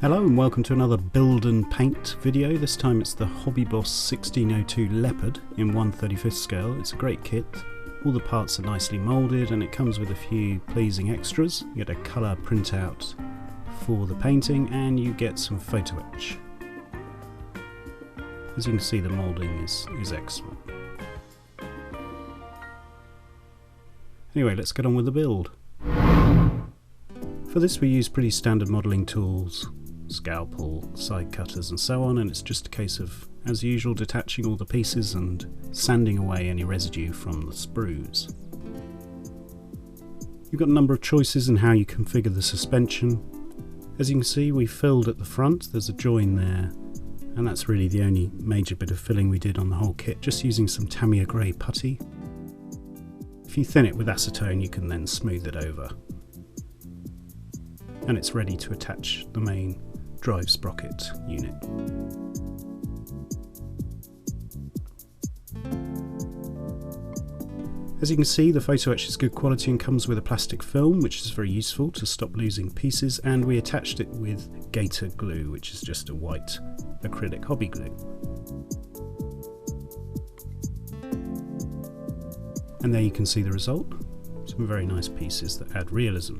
Hello and welcome to another build and paint video. This time it's the Hobby Boss 1602 Leopard in 1/35 scale. It's a great kit. All the parts are nicely moulded and it comes with a few pleasing extras. You get a colour printout for the painting and you get some photo etch. As you can see, the moulding is excellent. Anyway, let's get on with the build. For this we use pretty standard modelling tools, scalpel, side cutters and so on, and it's just a case of, as usual, detaching all the pieces and sanding away any residue from the sprues. You've got a number of choices in how you configure the suspension. As you can see, we filled at the front, there's a join there, and that's really the only major bit of filling we did on the whole kit, just using some Tamiya grey putty. If you thin it with acetone, you can then smooth it over. And it's ready to attach the main drive sprocket unit. As you can see, the photo etch is good quality and comes with a plastic film, which is very useful to stop losing pieces, and we attached it with Gator glue, which is just a white acrylic hobby glue. And there you can see the result. Some very nice pieces that add realism.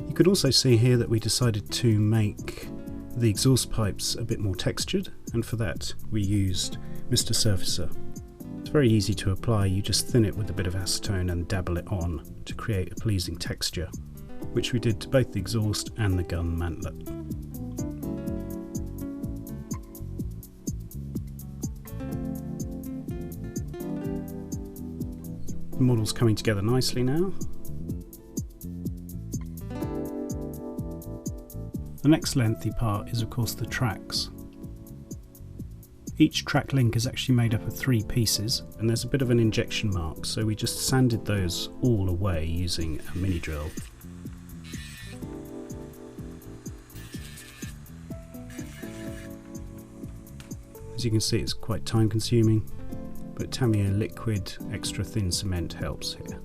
You can also see here that we decided to make the exhaust pipes a bit more textured, and for that we used Mr. Surfacer. It's very easy to apply, you just thin it with a bit of acetone and dabble it on to create a pleasing texture, which we did to both the exhaust and the gun mantlet. The model's coming together nicely now. The next lengthy part is of course the tracks. Each track link is actually made up of 3 pieces and there's a bit of an injection mark, so we just sanded those all away using a mini drill. As you can see, it's quite time consuming, but Tamiya liquid extra thin cement helps here.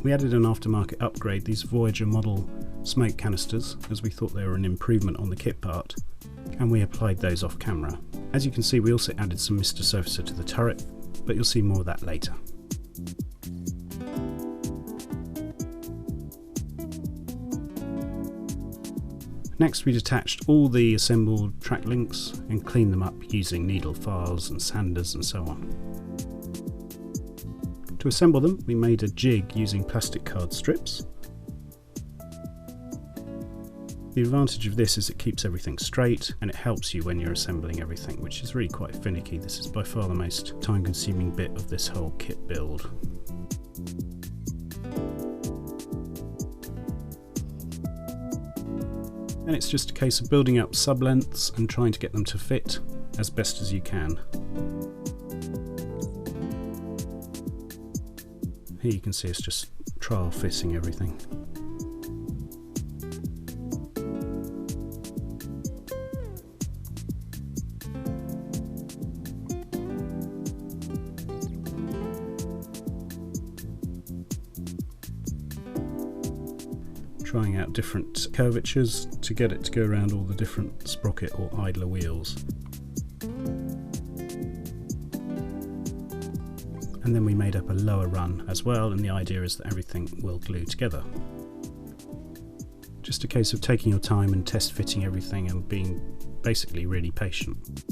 We added an aftermarket upgrade, these Voyager model smoke canisters, as we thought they were an improvement on the kit part, and we applied those off camera. As you can see, we also added some Mr. Surfacer to the turret, but you'll see more of that later. Next we detached all the assembled track links and cleaned them up using needle files and sanders and so on. To assemble them, we made a jig using plastic card strips. The advantage of this is it keeps everything straight and it helps you when you're assembling everything, which is really quite finicky. This is by far the most time-consuming bit of this whole kit build. And it's just a case of building up sub-lengths and trying to get them to fit as best as you can. Here you can see it's just trial fitting everything. Trying out different curvatures to get it to go around all the different sprocket or idler wheels. And then we made up a lower run as well, and the idea is that everything will glue together. Just a case of taking your time and test fitting everything and being basically really patient.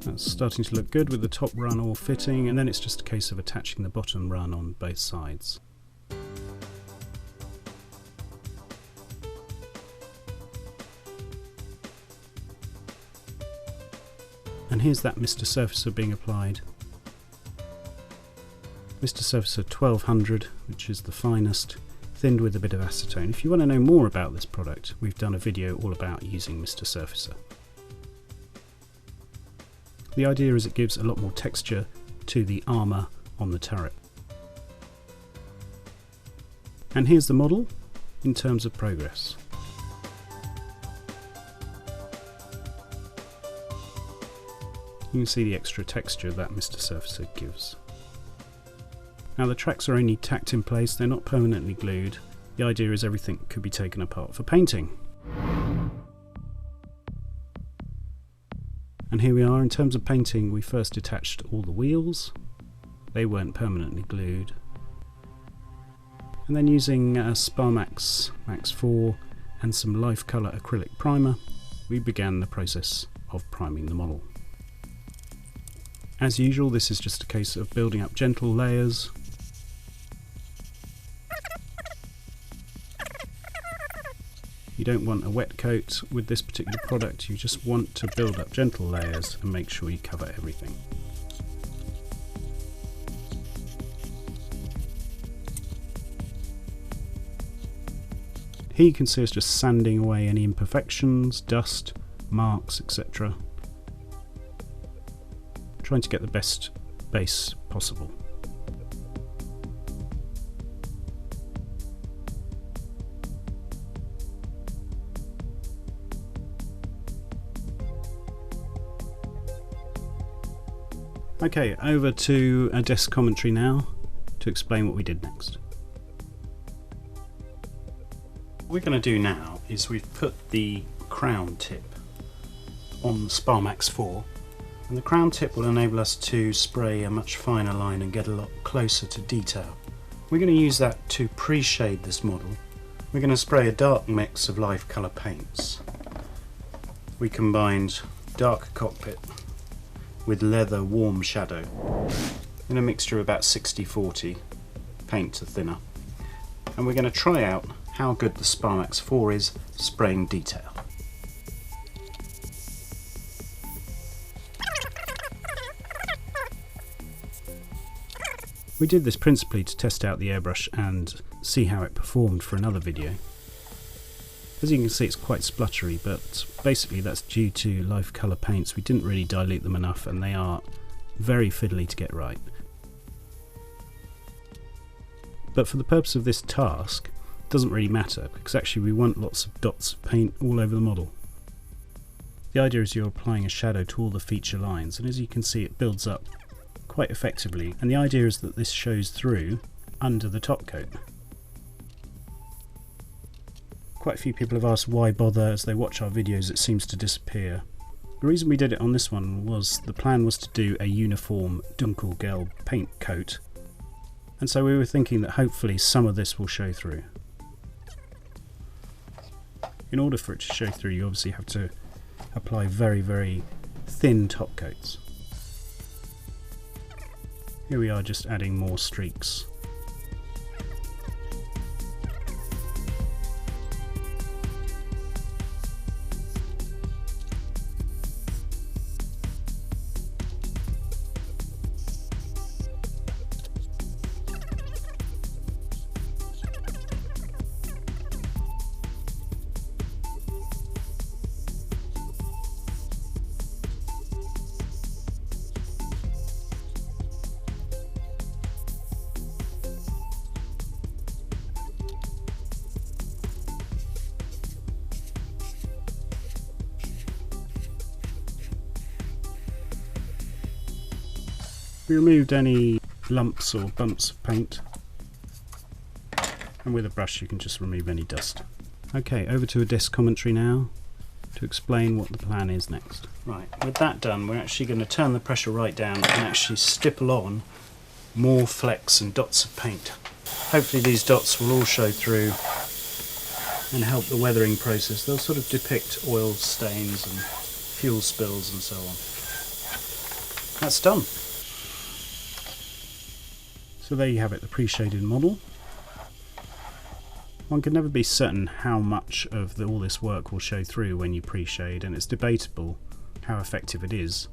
That's starting to look good with the top run all fitting, and then it's just a case of attaching the bottom run on both sides. And here's that Mr. Surfacer being applied. Mr. Surfacer 1200, which is the finest, thinned with a bit of acetone. If you want to know more about this product, we've done a video all about using Mr. Surfacer. The idea is it gives a lot more texture to the armour on the turret. And here's the model in terms of progress. You can see the extra texture that Mr. Surfacer gives. Now the tracks are only tacked in place, they're not permanently glued. The idea is everything could be taken apart for painting. And here we are. In terms of painting, we first attached all the wheels. They weren't permanently glued. And then using Sparmax Max 4 and some Lifecolor acrylic primer, we began the process of priming the model. As usual, this is just a case of building up gentle layers. You don't want a wet coat with this particular product, you just want to build up gentle layers and make sure you cover everything. Here you can see us just sanding away any imperfections, dust, marks, etc. Trying to get the best base possible. Okay, over to a desk commentary now to explain what we did next. What we're going to do now is we've put the crown tip on the Sparmax 4, and the crown tip will enable us to spray a much finer line and get a lot closer to detail. We're going to use that to pre-shade this model. We're going to spray a dark mix of Lifecolor paints. We combined dark cockpit with leather warm shadow in a mixture of about 60-40 paint to thinner, and we're going to try out how good the Sparmax 4 is spraying detail. We did this principally to test out the airbrush and see how it performed for another video. As you can see, it's quite spluttery, but basically that's due to Lifecolor paints. We didn't really dilute them enough and they are very fiddly to get right. But for the purpose of this task, it doesn't really matter, because actually we want lots of dots of paint all over the model. The idea is you're applying a shadow to all the feature lines, and as you can see it builds up quite effectively, and the idea is that this shows through under the top coat. Quite a few people have asked why bother. As they watch our videos it seems to disappear. The reason we did it on this one was the plan was to do a uniform Dunkelgelb paint coat, and so we were thinking that hopefully some of this will show through. In order for it to show through, you obviously have to apply very, very thin top coats. Here we are, just adding more streaks. We removed any lumps or bumps of paint, and with a brush you can just remove any dust. Okay, over to a desk commentary now to explain what the plan is next. Right, with that done, we're actually going to turn the pressure right down and actually stipple on more flecks and dots of paint. Hopefully these dots will all show through and help the weathering process. They'll sort of depict oil stains and fuel spills and so on. That's done. So there you have it, the pre-shaded model. One can never be certain how much of all this work will show through when you pre-shade, and it's debatable how effective it is.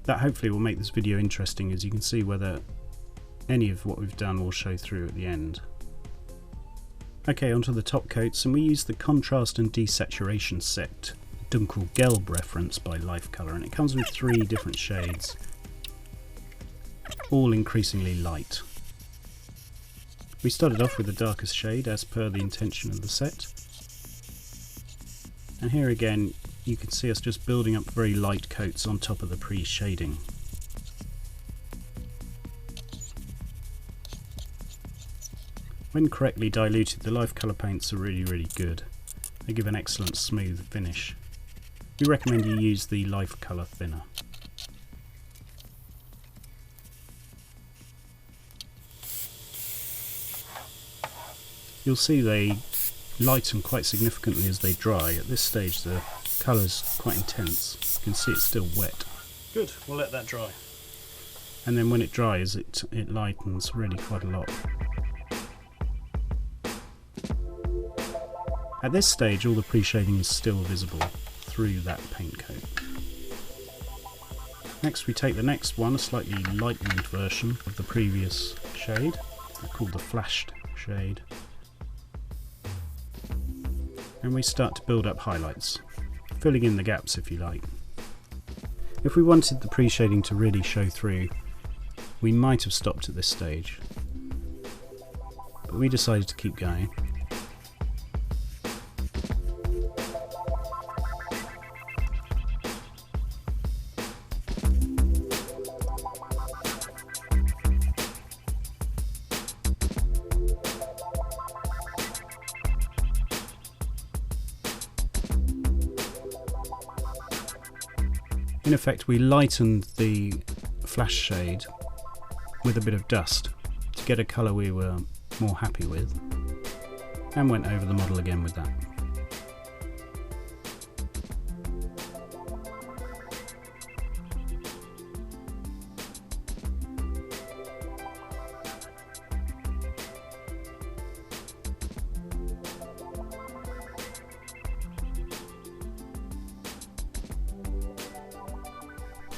That hopefully will make this video interesting, as you can see whether any of what we've done will show through at the end. Okay, onto the top coats, and we use the contrast and desaturation set, Dunkelgelb reference by Lifecolor, and it comes with 3 different shades, all increasingly light. We started off with the darkest shade as per the intention of the set, and here again you can see us just building up very light coats on top of the pre-shading. When correctly diluted, the Lifecolor paints are really good. They give an excellent smooth finish. We recommend you use the Lifecolor thinner. You'll see they lighten quite significantly as they dry. At this stage the colour's quite intense. You can see it's still wet. Good, we'll let that dry. And then when it dries it lightens really quite a lot. At this stage all the pre-shading is still visible through that paint coat. Next we take the next one, a slightly lightened version of the previous shade, called the flashed shade, and we start to build up highlights, filling in the gaps if you like. If we wanted the pre-shading to really show through, we might have stopped at this stage, but we decided to keep going. In effect, we lightened the flash shade with a bit of dust to get a colour we were more happy with, and went over the model again with that.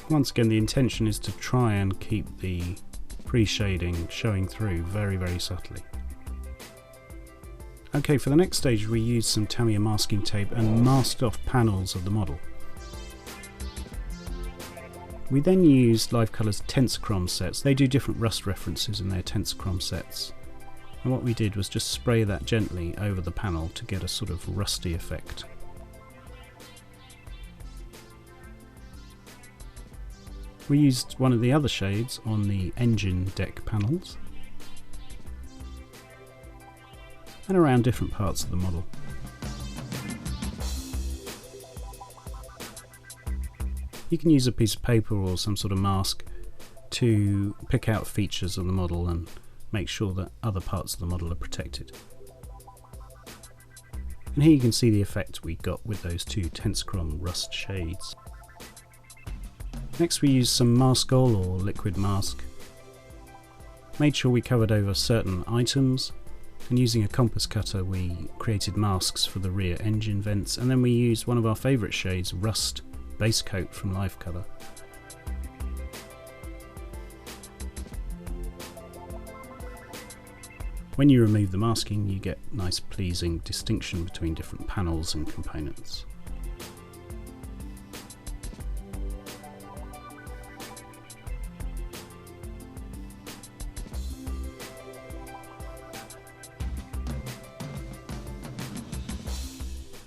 Once again, the intention is to try and keep the pre-shading showing through very subtly. Okay, for the next stage we used some Tamiya masking tape and masked off panels of the model. We then used Lifecolor's Tensichrome sets. They do different rust references in their Tensichrome sets, and what we did was just spray that gently over the panel to get a sort of rusty effect. We used one of the other shades on the engine deck panels and around different parts of the model. You can use a piece of paper or some sort of mask to pick out features of the model and make sure that other parts of the model are protected. And here you can see the effect we got with those 2 Tensichrome rust shades. Next we used some Maskol or liquid mask, made sure we covered over certain items, and using a compass cutter we created masks for the rear engine vents, and then we used one of our favourite shades, Rust Base Coat from Lifecolor. When you remove the masking you get nice pleasing distinction between different panels and components.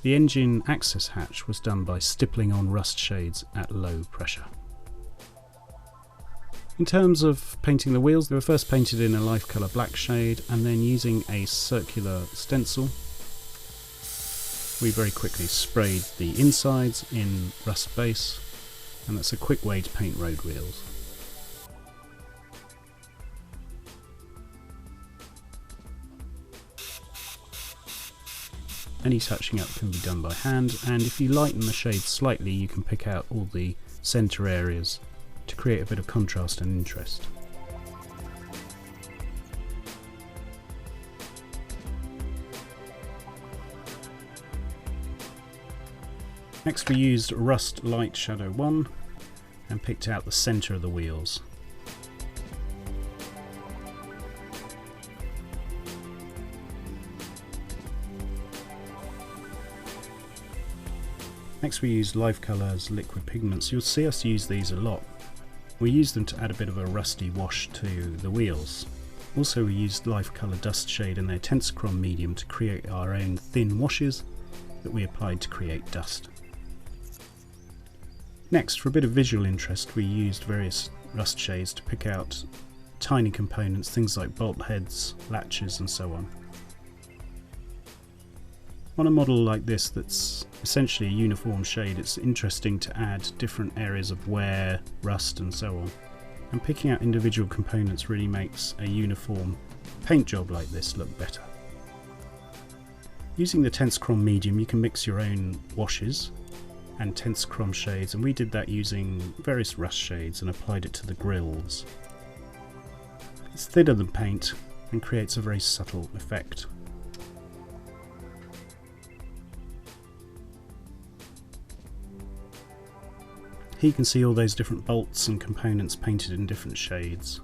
The engine access hatch was done by stippling on rust shades at low pressure. In terms of painting the wheels, they were first painted in a Lifecolor black shade, and then using a circular stencil we very quickly sprayed the insides in rust base, and that's a quick way to paint road wheels. Any touching up can be done by hand, and if you lighten the shade slightly you can pick out all the centre areas to create a bit of contrast and interest. Next we used Rust Light Shadow 1 and picked out the centre of the wheels. Next we used Lifecolor's liquid pigments. You'll see us use these a lot. We use them to add a bit of a rusty wash to the wheels. Also we used Lifecolor Dust Shade and their Tensichrome medium to create our own thin washes that we applied to create dust. Next, for a bit of visual interest, we used various rust shades to pick out tiny components, things like bolt heads, latches and so on. On a model like this that's essentially a uniform shade, it's interesting to add different areas of wear, rust and so on. And picking out individual components really makes a uniform paint job like this look better. Using the Tensichrome medium you can mix your own washes and Tensichrome shades, and we did that using various rust shades and applied it to the grills. It's thinner than paint and creates a very subtle effect. Here you can see all those different bolts and components painted in different shades.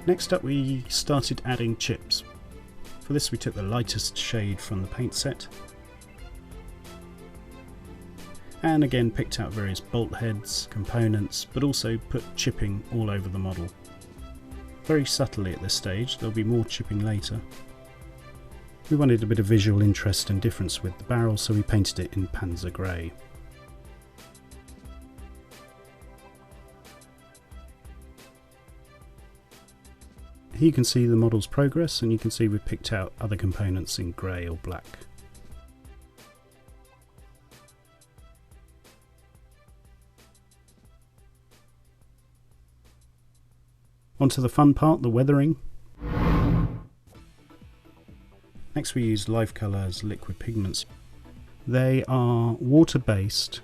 Next up we started adding chips. For this we took the lightest shade from the paint set and again picked out various bolt heads, components, but also put chipping all over the model. Very subtly at this stage, there'll be more chipping later. We wanted a bit of visual interest and difference with the barrel, so we painted it in Panzer grey. Here you can see the model's progress, and you can see we've picked out other components in grey or black. Onto the fun part, the weathering. Next we used Lifecolor's liquid pigments. They are water-based,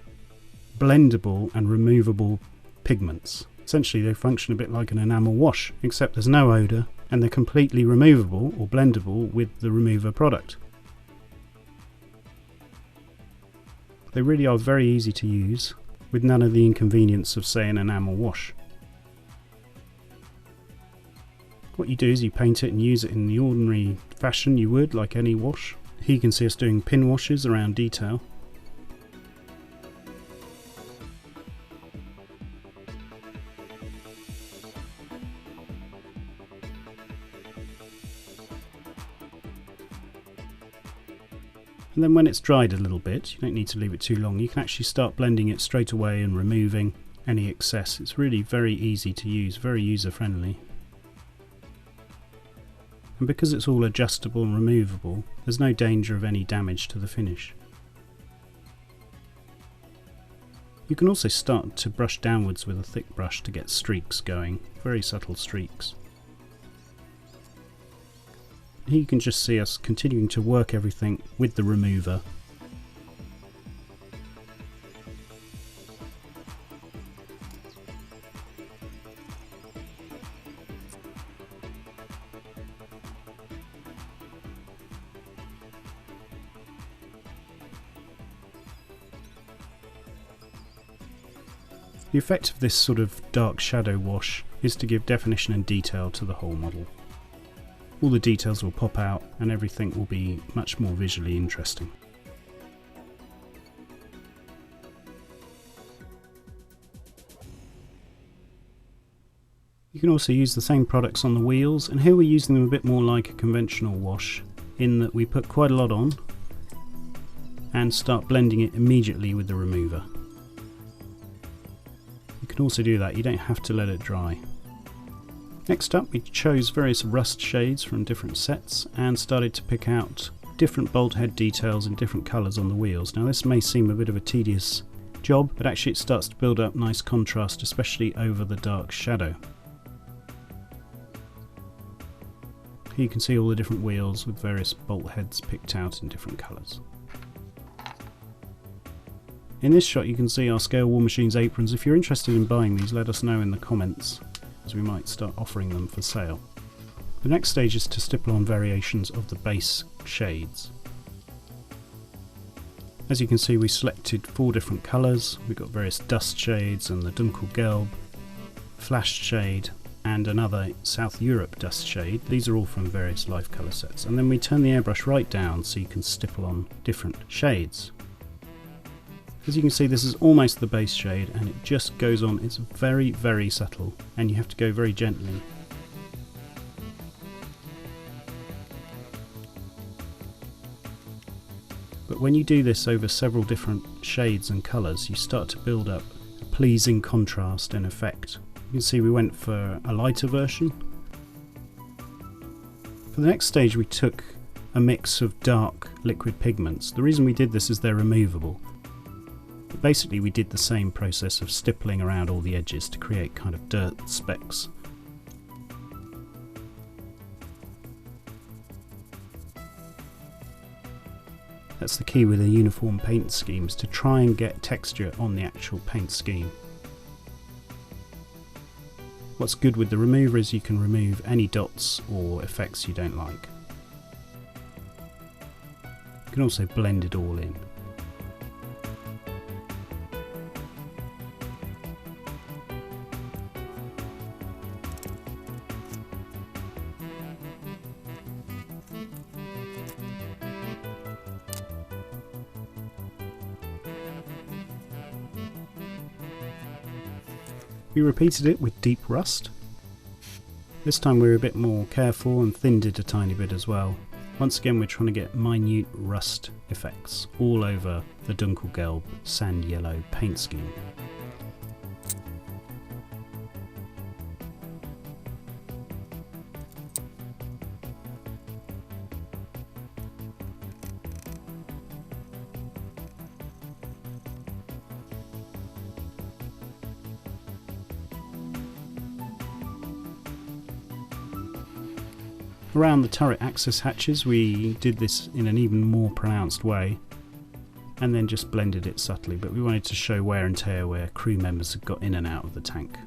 blendable and removable pigments. Essentially they function a bit like an enamel wash, except there's no odour and they're completely removable or blendable with the remover product. They really are very easy to use, with none of the inconvenience of, say, an enamel wash. What you do is you paint it and use it in the ordinary fashion you would, like any wash. Here you can see us doing pin washes around detail. And then when it's dried a little bit, you don't need to leave it too long, you can actually start blending it straight away and removing any excess. It's really very easy to use, very user friendly. And because it's all adjustable and removable, there's no danger of any damage to the finish. You can also start to brush downwards with a thick brush to get streaks going, very subtle streaks. Here you can just see us continuing to work everything with the remover. The effect of this sort of dark shadow wash is to give definition and detail to the whole model. All the details will pop out and everything will be much more visually interesting. You can also use the same products on the wheels, and here we're using them a bit more like a conventional wash, in that we put quite a lot on and start blending it immediately with the remover. You can also do that, you don't have to let it dry. Next up we chose various rust shades from different sets and started to pick out different bolt head details in different colours on the wheels. Now this may seem a bit of a tedious job, but actually it starts to build up nice contrast, especially over the dark shadow. Here you can see all the different wheels with various bolt heads picked out in different colours. In this shot you can see our scalewarmachines aprons. If you're interested in buying these, let us know in the comments, as we might start offering them for sale. The next stage is to stipple on variations of the base shades. As you can see, we selected 4 different colours. We've got various dust shades and the Dunkelgelb, flashed shade, and another South Europe dust shade. These are all from various Lifecolor sets. And then we turn the airbrush right down so you can stipple on different shades. As you can see, this is almost the base shade and it just goes on. It's very, very subtle and you have to go very gently. But when you do this over several different shades and colours, you start to build up a pleasing contrast and effect. You can see we went for a lighter version. For the next stage we took a mix of dark liquid pigments. The reason we did this is they're removable. But basically we did the same process of stippling around all the edges to create kind of dirt specks. That's the key with a uniform paint scheme, is to try and get texture on the actual paint scheme. What's good with the remover is you can remove any dots or effects you don't like. You can also blend it all in. We repeated it with deep rust. This time we were a bit more careful and thinned it a tiny bit as well. Once again we're trying to get minute rust effects all over the Dunkelgelb sand yellow paint scheme. Around the turret access hatches we did this in an even more pronounced way and then just blended it subtly, but we wanted to show wear and tear where crew members had got in and out of the tank.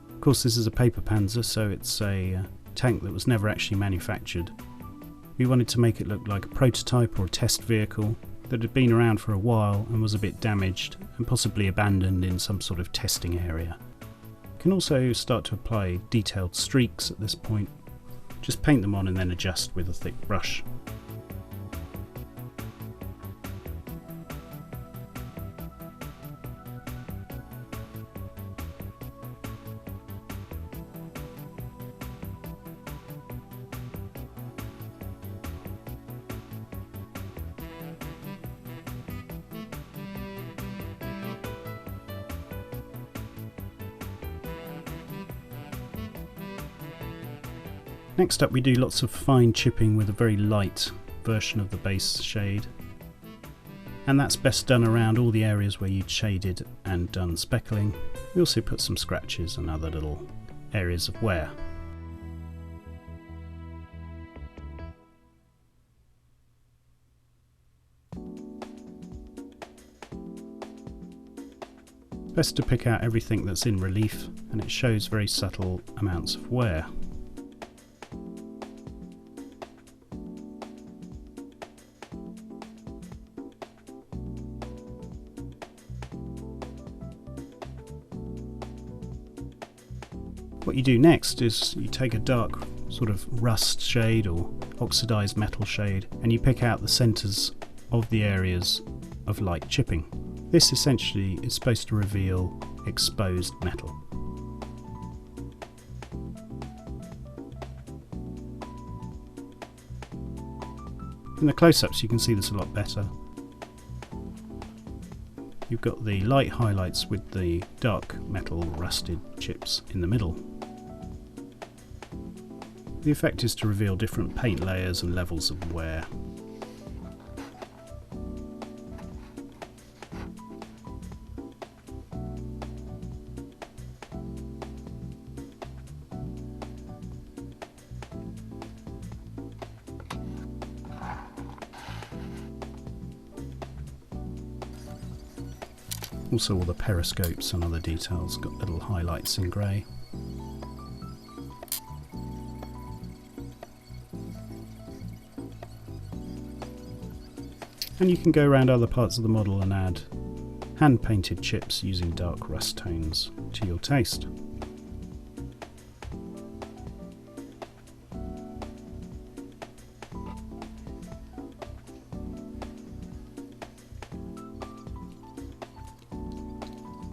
Of course this is a paper Panzer, so it's a tank that was never actually manufactured. We wanted to make it look like a prototype or a test vehicle that had been around for a while and was a bit damaged and possibly abandoned in some sort of testing area. You can also start to apply detailed streaks at this point. Just paint them on and then adjust with a thick brush. Next up we do lots of fine chipping with a very light version of the base shade, and that's best done around all the areas where you'd shaded and done speckling. We also put some scratches and other little areas of wear. Best to pick out everything that's in relief, and it shows very subtle amounts of wear. What you do next is you take a dark sort of rust shade or oxidized metal shade and you pick out the centers of the areas of light chipping. This essentially is supposed to reveal exposed metal. In the close-ups you can see this a lot better. You've got the light highlights with the dark metal rusted chips in the middle. The effect is to reveal different paint layers and levels of wear. Also all the periscopes and other details got little highlights in grey. And you can go around other parts of the model and add hand painted chips using dark rust tones to your taste.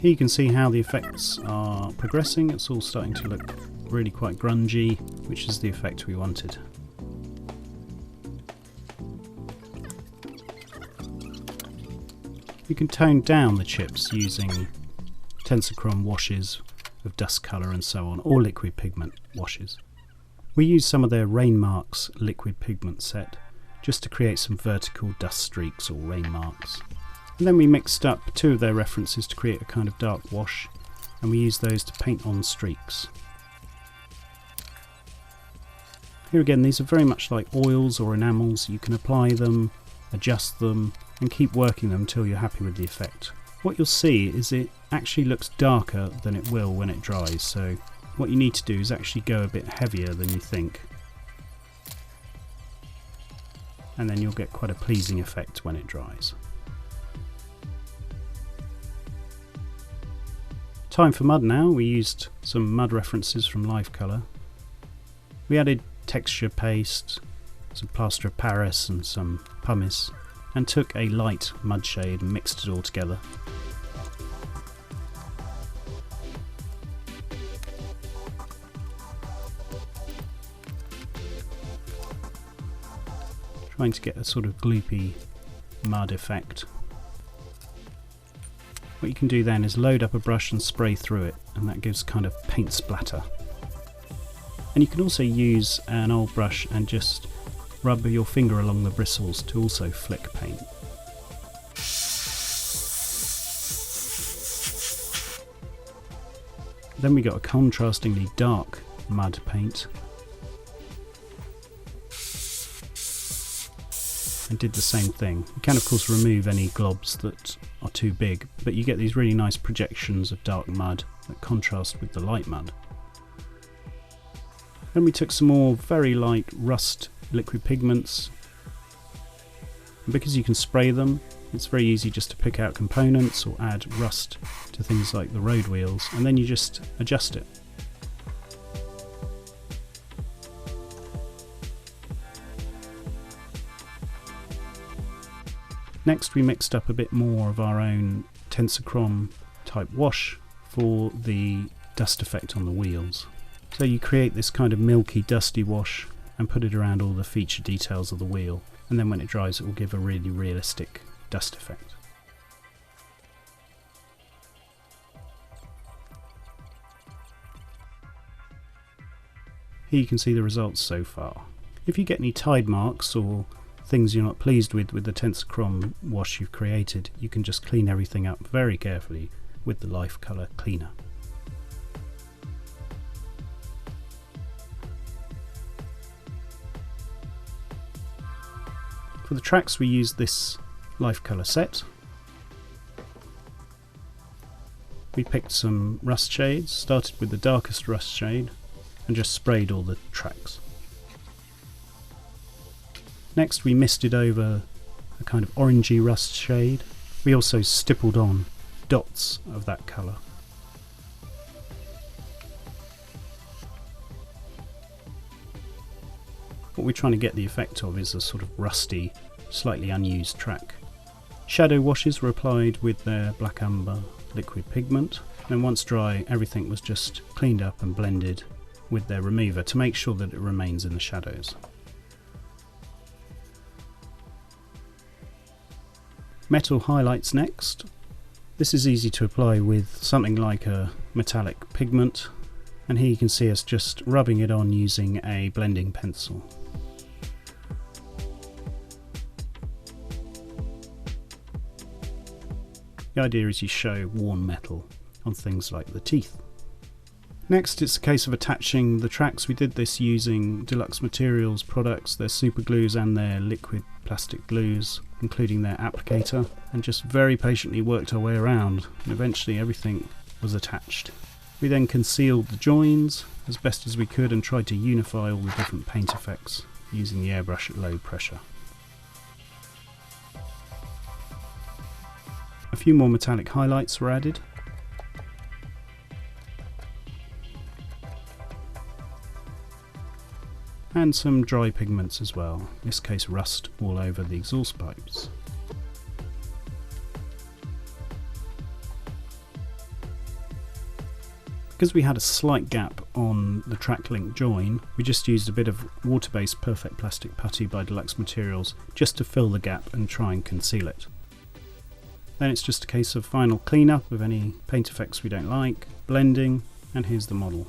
Here you can see how the effects are progressing. It's all starting to look really quite grungy, which is the effect we wanted. You can tone down the chips using Tensorchrome washes of dust colour and so on, or liquid pigment washes. We used some of their Rain Marks liquid pigment set just to create some vertical dust streaks or rain marks. And then we mixed up two of their references to create a kind of dark wash, and we used those to paint on streaks. Here again, these are very much like oils or enamels. You can apply them, adjust them, and keep working them until you're happy with the effect. What you'll see is it actually looks darker than it will when it dries, so what you need to do is actually go a bit heavier than you think. And then you'll get quite a pleasing effect when it dries. Time for mud now. We used some mud references from Lifecolor. We added texture paste, some plaster of Paris and some pumice, and took a light mud shade and mixed it all together. Trying to get a sort of gloopy mud effect. What you can do then is load up a brush and spray through it, and that gives kind of paint splatter. And you can also use an old brush and just rub your finger along the bristles to also flick paint. Then we got a contrastingly dark mud paint and did the same thing. You can of course remove any globs that are too big, but you get these really nice projections of dark mud that contrast with the light mud. Then we took some more very light rust liquid pigments, and because you can spray them, it's very easy just to pick out components or add rust to things like the road wheels, and then you just adjust it. Next we mixed up a bit more of our own Tensorchrome type wash for the dust effect on the wheels. So you create this kind of milky dusty wash and put it around all the feature details of the wheel, and then when it dries it will give a really realistic dust effect. Here you can see the results so far. If you get any tide marks or things you're not pleased with the Tensorchrome wash you've created, you can just clean everything up very carefully with the Lifecolor cleaner. For the tracks we used this Lifecolor set. We picked some rust shades, started with the darkest rust shade and just sprayed all the tracks. Next we misted over a kind of orangey rust shade. We also stippled on dots of that colour. What we're trying to get the effect of is a sort of rusty, slightly unused track. Shadow washes were applied with their black umber liquid pigment, and once dry everything was just cleaned up and blended with their remover to make sure that it remains in the shadows. Metal highlights next. This is easy to apply with something like a metallic pigment, and here you can see us just rubbing it on using a blending pencil. The idea is you show worn metal on things like the teeth. Next it's a case of attaching the tracks. We did this using Deluxe Materials products, their super glues and their liquid plastic glues, including their applicator, and just very patiently worked our way around, and eventually everything was attached. We then concealed the joins as best as we could and tried to unify all the different paint effects using the airbrush at low pressure. few more metallic highlights were added. And some dry pigments as well, in this case rust all over the exhaust pipes. Because we had a slight gap on the track link join, we just used a bit of water-based perfect plastic putty by Deluxe Materials just to fill the gap and try and conceal it. Then it's just a case of final cleanup of any paint effects we don't like, blending, and here's the model.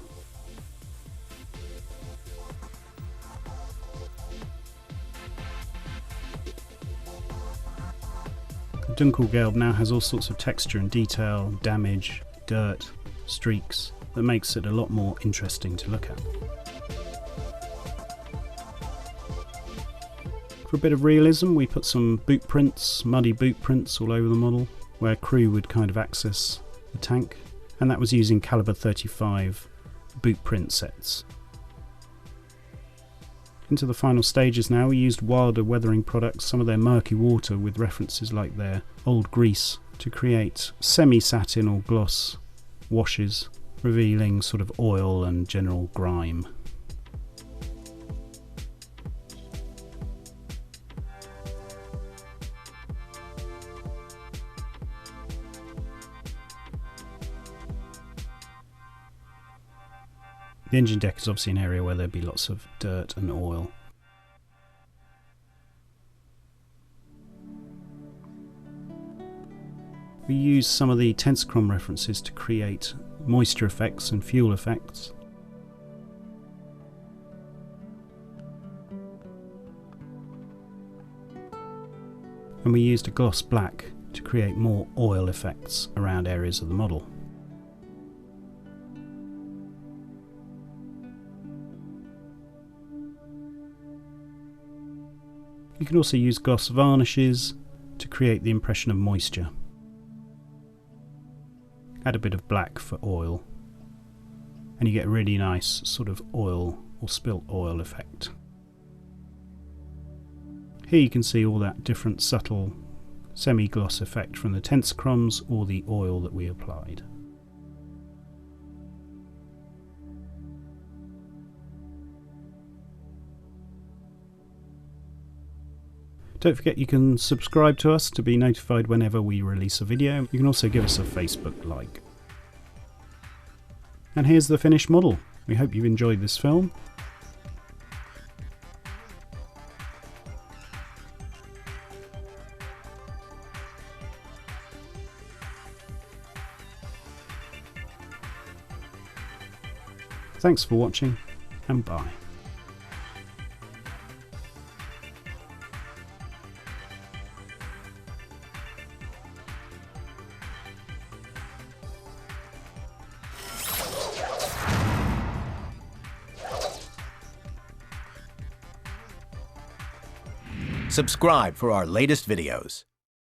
The Dunkelgelb now has all sorts of texture and detail, damage, dirt, streaks, that makes it a lot more interesting to look at. For a bit of realism, we put some boot prints, muddy boot prints all over the model, where crew would kind of access the tank, and that was using caliber 35 boot print sets. Into the final stages now, we used Wilder weathering products, some of their murky water with references like their old grease, to create semi-satin or gloss washes, revealing sort of oil and general grime. The engine deck is obviously an area where there'd be lots of dirt and oil. We used some of the Tensorchrome references to create moisture effects and fuel effects. And we used a gloss black to create more oil effects around areas of the model. You can also use gloss varnishes to create the impression of moisture. Add a bit of black for oil, and you get a really nice sort of oil or spilt oil effect. Here you can see all that different subtle semi-gloss effect from the Tensorchromes or the oil that we applied. Don't forget you can subscribe to us to be notified whenever we release a video. You can also give us a Facebook like. And here's the finished model. We hope you've enjoyed this film. Thanks for watching, and bye. Subscribe for our latest videos.